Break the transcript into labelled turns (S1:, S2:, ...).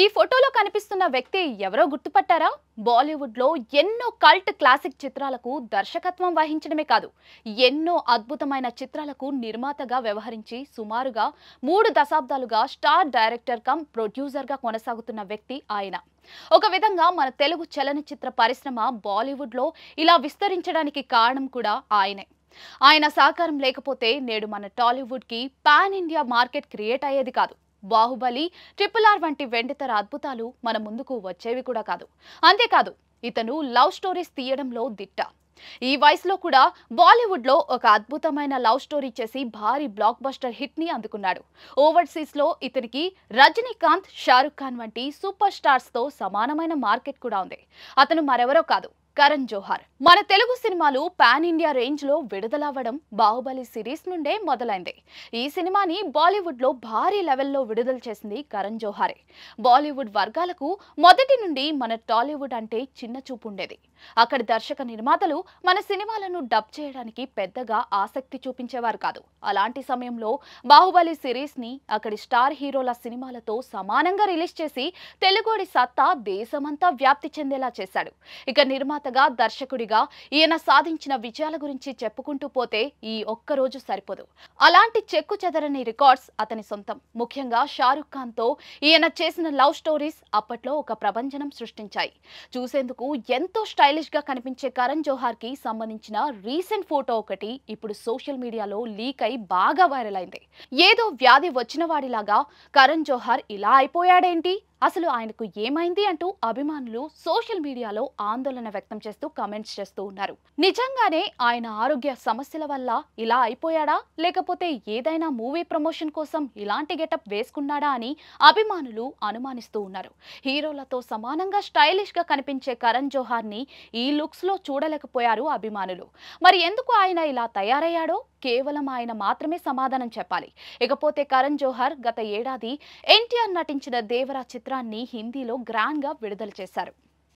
S1: ఈ ఫోటోలో కనిపిస్తున్న వ్యక్తి ఎవరో గుర్తుపట్టారా? బాలీవుడ్లో ఎన్నో కల్ట్ క్లాసిక్ చిత్రాలకు దర్శకత్వం వహించడమే కాదు, ఎన్నో అద్భుతమైన చిత్రాలకు నిర్మాతగా వ్యవహరించి సుమారుగా 3 దశాబ్దాలుగా స్టార్ డైరెక్టర్ కమ్ ప్రొడ్యూసర్గా కొనసాగుతున్న వ్యక్తి ఆయన. ఒక విధంగా మన తెలుగు చలనచిత్ర పరిశ్రమ బాలీవుడ్లో ఇలా విస్తరించడానికి కారణం కూడా ఆయనే. ఆయన సహకారం లేకపోతే నేడు మన టాలీవుడ్కి పాన్ ఇండియా మార్కెట్ క్రియేట్ అయ్యేది కాదు. బాహుబలి, RRR వంటి వెండితెర అద్భుతాలు మన ముందుకు వచ్చేవి కూడా కాదు. అంతేకాదు, ఇతను లవ్ స్టోరీస్ తీయడంలో దిట్ట. ఈ వయసులో కూడా బాలీవుడ్లో ఒక అద్భుతమైన లవ్ స్టోరీ చేసి భారీ బ్లాక్ బస్టర్ హిట్ ని అందుకున్నాడు. ఓవర్సీస్ లో ఇతనికి రజనీకాంత్, షారుఖ్ ఖాన్ వంటి సూపర్ స్టార్స్ తో సమానమైన మార్కెట్ కూడా ఉంది. అతను మరెవరో కాదు, కరణ్ జోహార్. మన తెలుగు సినిమాలు పాన్ ఇండియా రేంజ్ లో విడుదలవ్వడం బాహుబలి సిరీస్ నుండే మొదలైంది. ఈ సినిమాని బాలీవుడ్ లో భారీ లెవెల్లో విడుదల చేసింది కరణ్ జోహారే. బాలీవుడ్ వర్గాలకు మొదటి నుండి మన టాలీవుడ్ అంటే చిన్న చూపు ఉండేది. అక్కడి దర్శక నిర్మాతలు మన సినిమాలను డబ్ చేయడానికి పెద్దగా ఆసక్తి చూపించేవారు కాదు. అలాంటి సమయంలో బాహుబలి సిరీస్ ని అక్కడి స్టార్ హీరోల సినిమాలతో సమానంగా రిలీజ్ చేసి తెలుగోడి సత్తా దేశమంతా వ్యాప్తి చెందేలా చేశాడు. ఇక నిర్మాతగా, దర్శకుడిగా ఈయన సాధించిన విజయాల గురించి చెప్పుకుంటూ పోతే ఈ ఒక్క రోజు సరిపోదు. అలాంటి చెక్కు చెదరని రికార్డ్స్ అతని సొంతం. ముఖ్యంగా షారుఖ్ ఖాన్ తో ఈయన చేసిన లవ్ స్టోరీస్ అప్పట్లో ఒక ప్రభంజనం సృష్టించాయి. చూసేందుకు ఎంతో స్టైలిష్ గా కనిపించే కరణ్ జోహార్ కి సంబంధించిన రీసెంట్ ఫోటో ఒకటి ఇప్పుడు సోషల్ మీడియాలో లీక్ అయి బాగా వైరల్ అయింది. ఏదో వ్యాధి వచ్చిన వాడిలాగా కరణ్ జోహార్ ఇలా అయిపోయాడేంటి, అసలు ఆయనకు ఏమైంది అంటూ అభిమానులు సోషల్ మీడియాలో ఆందోళన వ్యక్తం చేస్తూ కామెంట్స్ చేస్తూ ఉన్నారు. నిజంగానే ఆయన ఆరోగ్య సమస్యల వల్ల ఇలా అయిపోయాడా, లేకపోతే ఏదైనా మూవీ ప్రమోషన్ కోసం ఇలాంటి గెటప్ వేసుకున్నాడా అని అభిమానులు అనుమానిస్తూ ఉన్నారు. హీరోలతో సమానంగా స్టైలిష్ గా కనిపించే కరణ్ జోహార్ ని ఈ లుక్స్ లో చూడలేకపోయారు అభిమానులు. మరి ఎందుకు ఆయన ఇలా తయారయ్యాడో కేవలం ఆయన మాత్రమే సమాధానం చెప్పాలి. ఇకపోతే కరణ్ జోహార్ గత ఏడాది ఎన్టీఆర్ నటించిన దేవరా చిత్రాన్ని హిందీలో గ్రాండ్ గా విడుదల చేశారు.